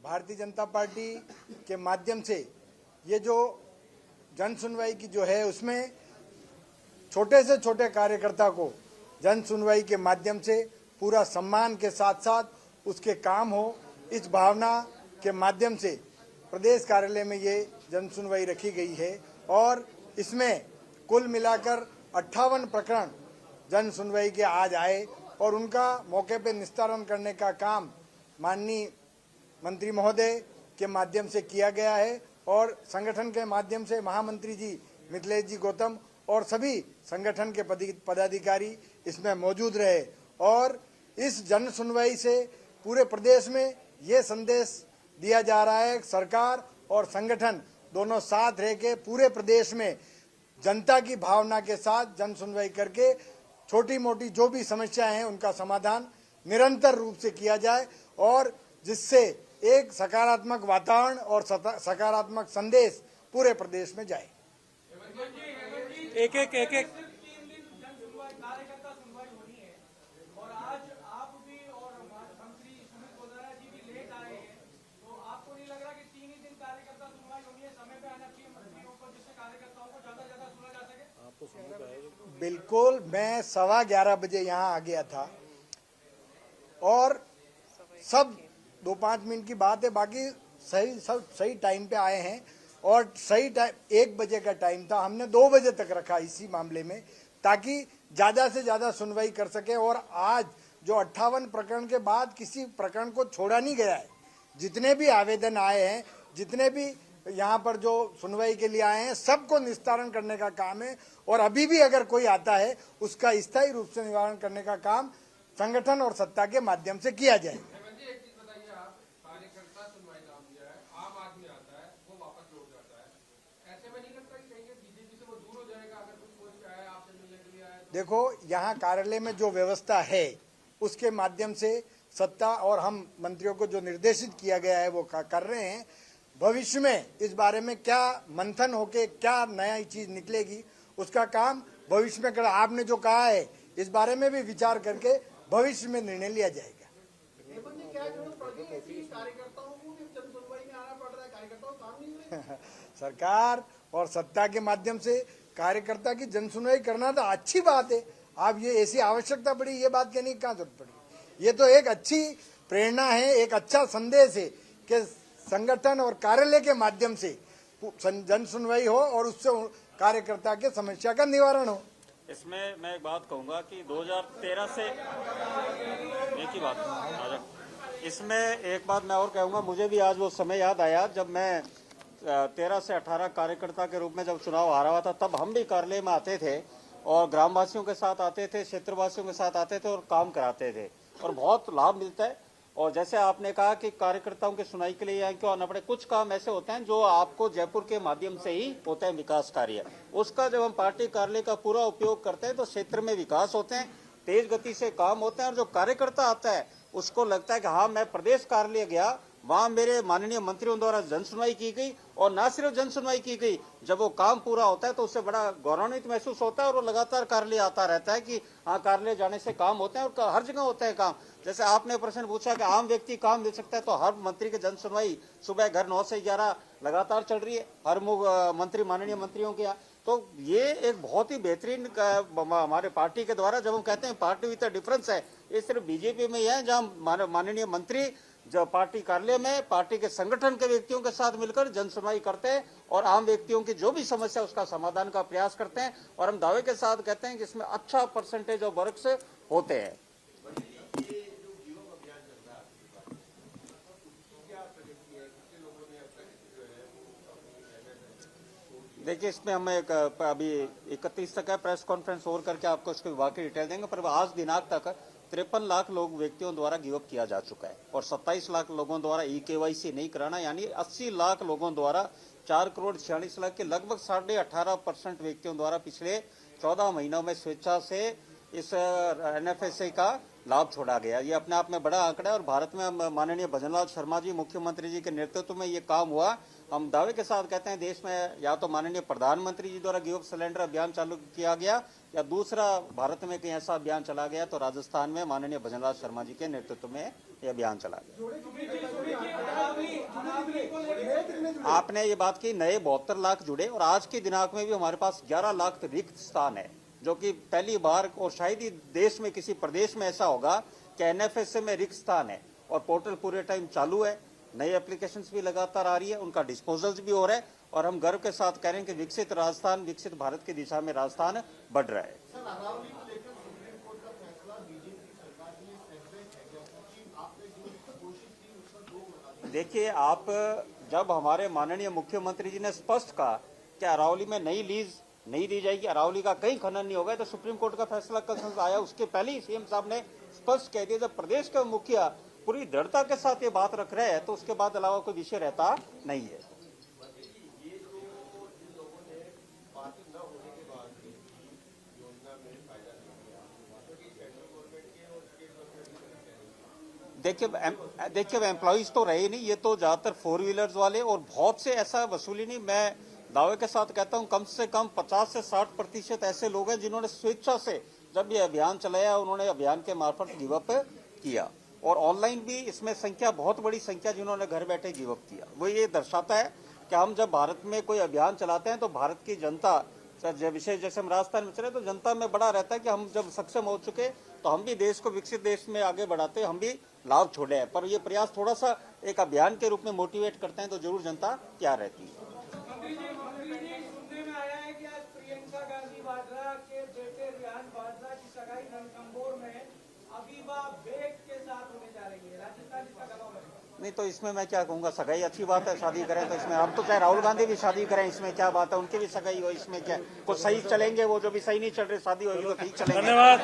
Bharatiya Janata party के माध्यम से ये जो जन सुनवाई की जो है उसमें छोटे से छोटे कार्यकर्ता को जन सुनवाई के माध्यम से पूरा सम्मान के साथ साथ उसके काम हो, इस भावना के माध्यम से प्रदेश कार्यालय में ये जन सुनवाई रखी गई है और इसमें कुल मिलाकर 58 प्रकरण जन सुनवाई के आज आए और उनका मौके पर निस्तारण करने का काम माननीय मंत्री महोदय के माध्यम से किया गया है और संगठन के माध्यम से महामंत्री जी मिथिलेश जी गौतम और सभी संगठन के पदाधिकारी इसमें मौजूद रहे और इस जन सुनवाई से पूरे प्रदेश में ये संदेश दिया जा रहा है सरकार और संगठन दोनों साथ रह के पूरे प्रदेश में जनता की भावना के साथ जन सुनवाई करके छोटी मोटी जो भी समस्याएं हैं उनका समाधान निरंतर रूप से किया जाए और जिससे एक सकारात्मक वातावरण और सकारात्मक संदेश पूरे प्रदेश में जाए। एक और आज आप भी और मंत्री सुमित गोदारा जी भी लेट आए हैं, तो आपको नहीं लग रहा कि 3 ही दिन कार्यकर्ता सुनवाई होनी है, समय पे आना चाहिए मंत्रियों को जिससे कार्यकर्ताओं को ज्यादा सुना जा सके? बिल्कुल, मैं 11:15 बजे यहाँ आ गया था और सब 2-5 मिनट की बात है, बाकी सही टाइम पे आए हैं और सही टाइम 1 बजे का टाइम था, हमने 2 बजे तक रखा इसी मामले में ताकि ज्यादा से ज्यादा सुनवाई कर सके और आज जो 58 प्रकरण के बाद किसी प्रकरण को छोड़ा नहीं गया है। जितने भी आवेदन आए हैं, जितने भी यहाँ पर जो सुनवाई के लिए आए हैं, सबको निस्तारण करने का काम है और अभी भी अगर कोई आता है उसका स्थायी रूप से निवारण करने का काम संगठन और सत्ता के माध्यम से किया जाए। देखो, यहाँ कार्यालय में जो व्यवस्था है उसके माध्यम से सत्ता और हम मंत्रियों को जो निर्देशित किया गया है वो कर रहे हैं। भविष्य में इस बारे में क्या मंथन होके क्या नया चीज निकलेगी उसका काम भविष्य में कर। आपने जो कहा है इस बारे में भी विचार करके भविष्य में निर्णय लिया जाएगा। सरकार और सत्ता के माध्यम से कार्यकर्ता की जनसुनवाई करना तो अच्छी बात है। आप ये ऐसी आवश्यकता पड़ी ये बात कहने की कहाँ जरूरत पड़ी? ये तो एक अच्छी प्रेरणा है, एक अच्छा संदेश है कि संगठन और कार्यालय के माध्यम से जनसुनवाई हो और उससे कार्यकर्ता के समस्या का निवारण हो। इसमें मैं एक बात कहूंगा कि 2013 से एक ही बात, इसमें एक बात मैं और कहूंगा, मुझे भी आज वो समय याद आया जब मैं 13 से 18 कार्यकर्ता के रूप में जब चुनाव हारा हुआ था, तब हम भी कार्यालय में आते थे और ग्रामवासियों के साथ आते थे, क्षेत्रवासियों के साथ आते थे और काम कराते थे और बहुत लाभ मिलता है। और जैसे आपने कहा कि कार्यकर्ताओं की सुनाई के लिए क्यों आना पड़े, कुछ काम ऐसे होते हैं जो आपको जयपुर के माध्यम से ही होते हैं विकास कार्य, उसका जब हम पार्टी कार्यालय का पूरा उपयोग करते हैं तो क्षेत्र में विकास होते हैं, तेज गति से काम होते हैं और जो कार्यकर्ता आता है उसको लगता है कि हाँ मैं प्रदेश कार्यालय गया, वहां मेरे माननीय मंत्रियों द्वारा जन सुनवाई की गई और न सिर्फ जन सुनवाई की गई, जब वो काम पूरा होता है तो उससे बड़ा गौरवान्वित महसूस होता है और वो लगातार कार्यालय आता रहता है कि हाँ कार्यालय जाने से काम होते हैं और हर जगह होते हैं काम। जैसे आपने प्रश्न पूछा कि आम व्यक्ति काम दे सकता है, तो हर मंत्री की जन सुनवाई सुबह घर 9 से 11 लगातार चल रही है हर मंत्री माननीय मंत्रियों के यहाँ। तो ये एक बहुत ही बेहतरीन हमारे पार्टी के द्वारा, जब हम कहते हैं पार्टी विद डिफरेंस है, ये सिर्फ बीजेपी में ही है जहाँ माननीय मंत्री जो पार्टी कार्यालय में पार्टी के संगठन के व्यक्तियों के साथ मिलकर जन सुनवाई करते हैं और आम व्यक्तियों की जो भी समस्या उसका समाधान का प्रयास करते हैं और हम दावे के साथ कहते हैं कि इसमें अच्छा परसेंटेज ऑफ वर्क से होते हैं। देखिए, इसमें हम एक अभी 31 तक है प्रेस कॉन्फ्रेंस और करके आपको उसकी वाकई डिटेल देंगे, पर आज दिनांक तक 53 लाख लोग व्यक्तियों द्वारा गिवअप किया जा चुका है और 27 लाख लोगों द्वारा ई-केवाईसी नहीं कराना, यानी 80 लाख लोगों द्वारा 4 करोड़ 46 लाख के लगभग 18.5% व्यक्तियों द्वारा पिछले 14 महीनों में स्वेच्छा से इस एनएफएसए का लाभ छोड़ा गया। ये अपने आप में बड़ा आंकड़ा है और भारत में माननीय भजनलाल शर्मा जी मुख्यमंत्री जी के नेतृत्व में ये काम हुआ। हम दावे के साथ कहते हैं देश में या तो माननीय प्रधानमंत्री जी द्वारा गिवअप सिलेंडर अभियान चालू किया गया या दूसरा भारत में कहीं ऐसा अभियान चला गया तो राजस्थान में माननीय भजनलाल शर्मा जी के नेतृत्व में यह अभियान चला गया। आपने ये बात की नए 72 लाख जुड़े और आज के दिनांक में भी हमारे पास 11 लाख रिक्त स्थान है, जो कि पहली बार और शायद ही देश में किसी प्रदेश में ऐसा होगा कि एनएफएसए में रिक्त स्थान है और पोर्टल पूरे टाइम चालू है। नई एप्लीकेशंस भी लगातार आ रही है, उनका डिस्पोजल्स भी हो रहा है और हम गर्व के साथ कह रहे हैं कि विकसित राजस्थान, विकसित भारत की दिशा में राजस्थान बढ़ रहा है। सर, अरावली को लेकर सुप्रीम कोर्ट का फैसला बीजेपी सरकार के लिए सेटबैक है क्या? क्योंकि आपने जो कोशिश की उस पर रोक लगा दी। देखिए, आप जब हमारे माननीय मुख्यमंत्री जी ने स्पष्ट कहा कि अरावली में नई लीज नहीं दी जाएगी, अरावली का कहीं खनन नहीं होगा, तो सुप्रीम कोर्ट का फैसला कल आया, उसके पहले ही सीएम साहब ने स्पष्ट कह दिया। जब प्रदेश के मुखिया पूरी दृढ़ता के साथ ये बात रख रहे हैं तो उसके बाद अलावा कोई विषय रहता नहीं है। देखिए एम्प्लॉइज तो रहे नहीं, ये तो ज्यादातर 4 व्हीलर्स वाले और बहुत से ऐसा वसूली नहीं, मैं दावे के साथ कहता हूं कम से कम 50 से 60% ऐसे लोग हैं जिन्होंने स्वेच्छा से जब ये अभियान चलाया उन्होंने अभियान के मार्फत गिव अप किया और ऑनलाइन भी इसमें संख्या बहुत बड़ी संख्या जिन्होंने घर बैठे गिव अप किया। वो ये दर्शाता है कि हम जब भारत में कोई अभियान चलाते हैं तो भारत की जनता, विशेष जैसे हम राजस्थान में चले तो जनता में बड़ा रहता है कि हम जब सक्षम हो चुके तो हम भी देश को विकसित देश में आगे बढ़ाते, हम भी लाभ छोड़े हैं। पर ये प्रयास थोड़ा सा एक अभियान के रूप में मोटिवेट करते हैं तो जरूर जनता तैयार रहती है। मंत्री जी, सुनने में आया है कि आज प्रियंका गांधी वाड्रा के बेटे रिहान वाड्रा की सगाई रणथंभौर में अबीबा बेग के साथ होने जा रही है। राजस्थान इसका गवाह बनेगा। नहीं तो इसमें मैं क्या कहूंगा, सगाई अच्छी बात है, शादी करें तो इसमें हम तो चाहे राहुल गांधी भी शादी करें, इसमें क्या बात है, उनकी भी सगाई हो, इसमें क्या कुछ सही चलेंगे, वो जो भी सही नहीं चल रहे शादी होगी तो ठीक चलेंगे। धन्यवाद।